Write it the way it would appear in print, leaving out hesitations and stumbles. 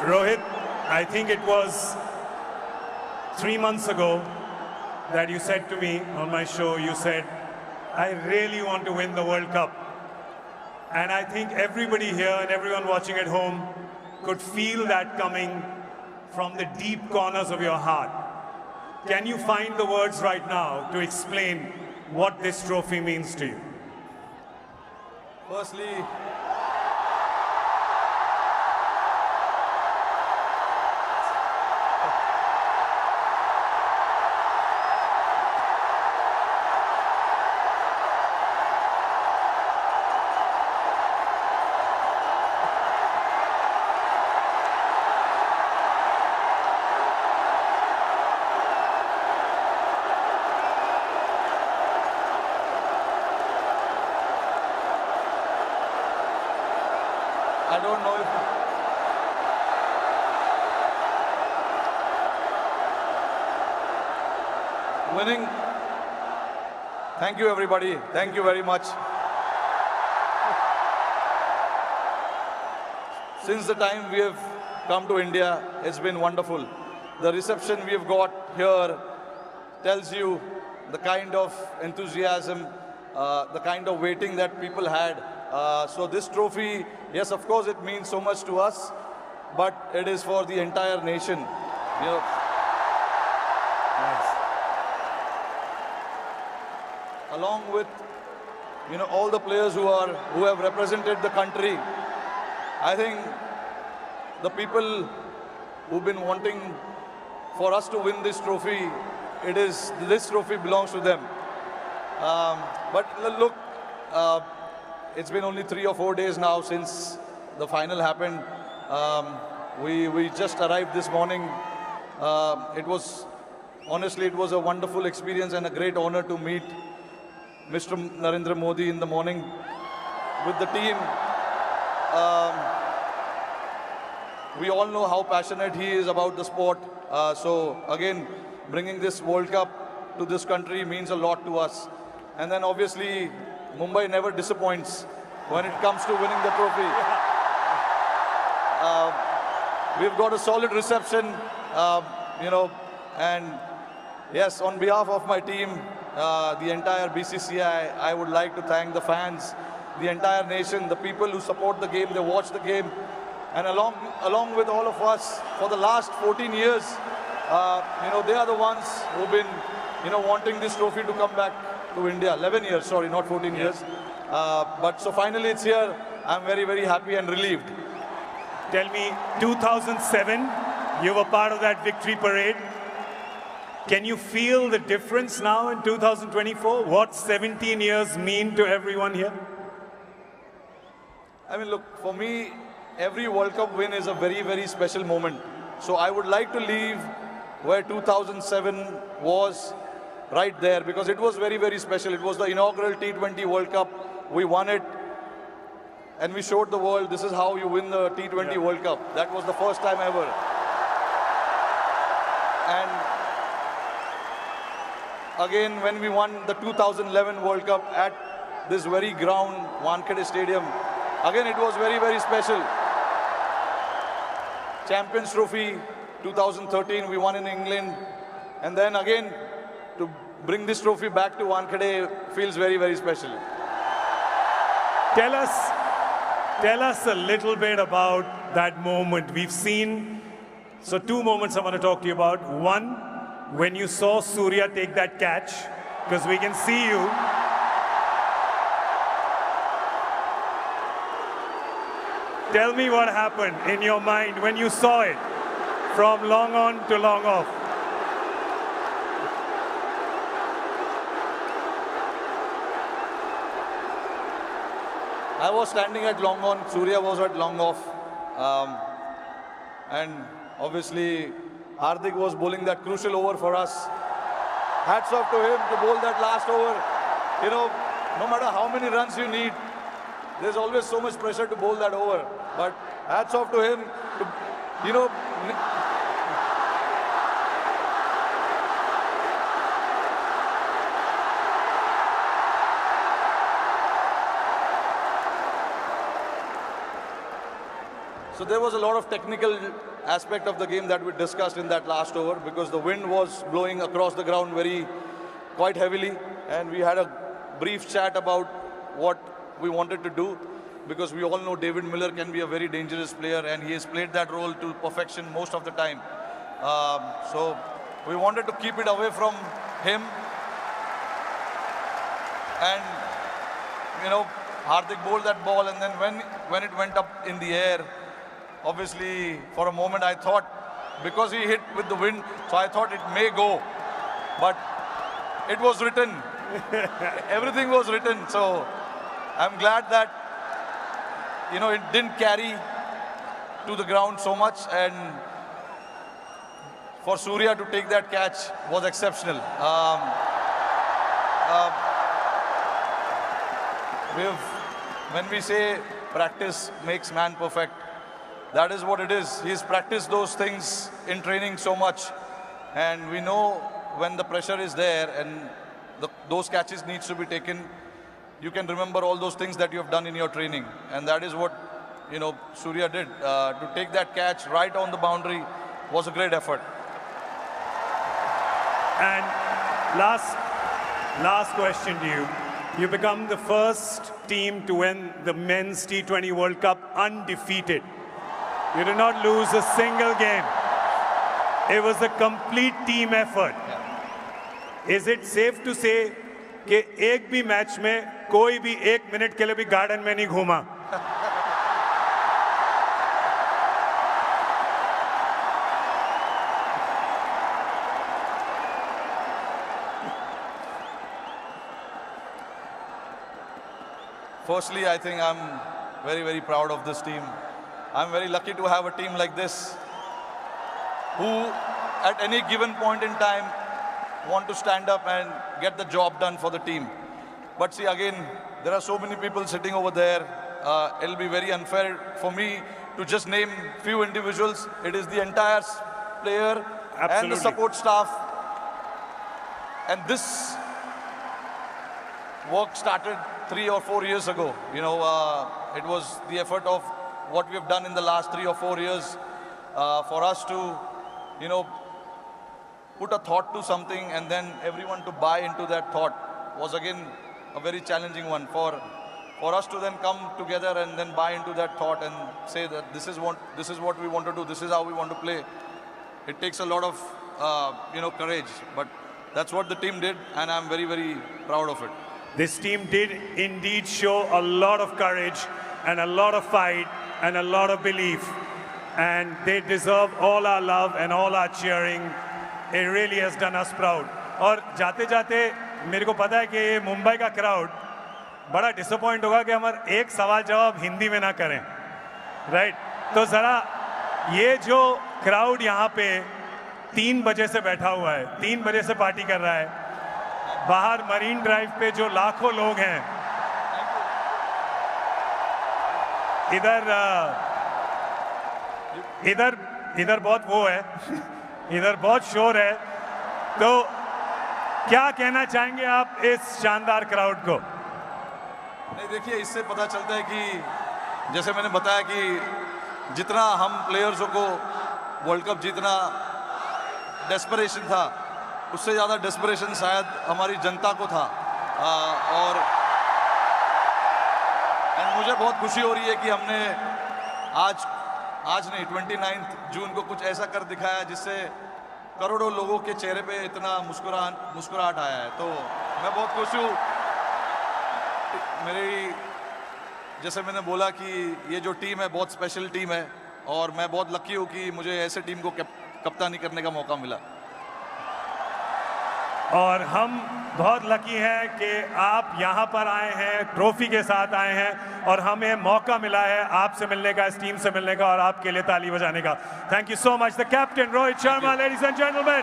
Rohit, I think it was 3 months ago that you said to me on my show, you said, I really want to win the World Cup. And I think everybody here and everyone watching at home could feel that coming from the deep corners of your heart. Can you find the words right now to explain what this trophy means to you? Firstly, I don't know if winning. Thank you, everybody. Thank you very much. Since the time we have come to India, it's been wonderful. The reception we have got here tells you the kind of enthusiasm, the kind of waiting that people had. So this trophy, yes, of course, it means so much to us, but it is for the entire nation. You know, Nice. along with all the players who have represented the country. I think the people who've been wanting for us to win this trophy, this trophy belongs to them. But look, it's been only 3 or 4 days now since the final happened. We just arrived this morning. Honestly, it was a wonderful experience and a great honor to meet Mr. Narendra Modi in the morning with the team. We all know how passionate he is about the sport. So again, bringing this World Cup to this country means a lot to us. And then obviously, Mumbai never disappoints when it comes to winning the trophy. We've got a solid reception, and yes, on behalf of my team, the entire BCCI, I would like to thank the fans, the entire nation, the people who support the game, they watch the game, and along with all of us for the last 14 years, they are the ones who've been, wanting this trophy to come back to India. 11 years, sorry, not 14 years. But so finally it's here. I'm very, very happy and relieved. Tell me, 2007, you were part of that victory parade. Can you feel the difference now in 2024? What 17 years mean to everyone here? I mean, look, for me, every World Cup win is a very, very special moment. So I would like to leave where 2007 was, right there, because it was very, very special. It was the inaugural T20 World Cup. We won it, and we showed the world this is how you win the T20 World Cup. That was the first time ever. And again, when we won the 2011 World Cup at this very ground, Wankhede Stadium, again, it was very, very special. Champions Trophy 2013, we won in England. And then again, to bring this trophy back to Wankhede feels very, very special. Tell us a little bit about that moment. We've seen, so 2 moments I want to talk to you about. One, when you saw Surya take that catch, because we can see you. Tell me what happened in your mind when you saw it from long on to long off. I was standing at long on, Surya was at long off. And obviously, Hardik was bowling that crucial over for us. Hats off to him to bowl that last over. No matter how many runs you need, there's always so much pressure to bowl that over. But hats off to him to, So there was a lot of technical aspect of the game that we discussed in that last over, because the wind was blowing across the ground quite heavily, and we had a brief chat about what we wanted to do, because we all know David Miller can be a very dangerous player, and he has played that role to perfection most of the time. So we wanted to keep it away from him, and Hardik bowled that ball, and then when it went up in the air, obviously for a moment I thought, because he hit with the wind, so I thought it may go, but it was written. Everything was written, so I'm glad that it didn't carry to the ground so much, and for Surya to take that catch was exceptional. When we say practice makes man perfect, that is what it is. He's practiced those things in training so much, and we know when the pressure is there and those catches needs to be taken, you can remember all those things that you have done in your training, and that is what Surya did. To take that catch right on the boundary was a great effort. And last question to you. You become the first team to win the Men's T20 World Cup undefeated. You did not lose a single game. It was a complete team effort. Yeah. Is it safe to say कि एक भी match में कोई भी 1 minute के लिए भी garden में नहीं घूमा? Firstly, I think I'm very, very proud of this team. I'm very lucky to have a team like this who, at any given point in time, want to stand up and get the job done for the team. But see, again, there are so many people sitting over there. It'll be very unfair for me to just name few individuals. It is the entire player and the support staff. And this work started 3 or 4 years ago. It was the effort of what we have done in the last 3 or 4 years for us to, put a thought to something, and then everyone to buy into that thought was again a very challenging one. For us to then come together and then buy into that thought and say that this is what we want to do, this is how we want to play. It takes a lot of courage, but that's what the team did, and I'm very, very proud of it. This team did indeed show a lot of courage and a lot of fight and a lot of belief, and they deserve all our love and all our cheering. It really has done us proud. और जाते-जाते मेरे को पता है कि ये मुंबई का crowd बड़ा disappoint होगा कि हमारा एक सवाल जवाब हिंदी में ना करें, राइट? तो ज़रा ये जो क्राउड यहाँ पे 3 बजे से बैठा हुआ है, 3 बजे से पार्टी कर रहा है, बाहर मरीन ड्राइव पे जो लाखों लोग हैं, इधर बहुत वो है, इधर बहुत शोर है, तो क्या कहना चाहेंगे आप इस शानदार क्राउड को? नहीं, देखिए, इससे पता चलता है कि जैसे मैंने बताया कि जितना हम प्लेयर्सों को वर्ल्ड कप जीतना डेस्परेशन था, उससे ज़्यादा डेस्परेशन शायद हमारी जनता को था। और मुझे बहुत खुशी हो रही है कि हमने आज नहीं 29 जून को कुछ ऐसा कर दिखाया जिससे करोड़ों लोगों के चेहरे पे इतना मुस्कुराहट आया है। तो मैं बहुत खुश हूँ। जैसे मैंने बोला कि ये जो टीम है बहुत स्पेशल टीम है, और मैं बहुत लकी हूँ कि मुझे ऐसे टीम को कप्तानी करने का मौका मिला। और हम बहुत लकी हैं कि आप यहाँ पर आए हैं, ट्रॉफी के साथ आए हैं, और हमें मौका मिला है आपसे मिलने का, इस टीम से मिलने का, और आपके लिए ताली बजाने का। Thank you so much the captain Rohit Sharma, ladies and gentleman.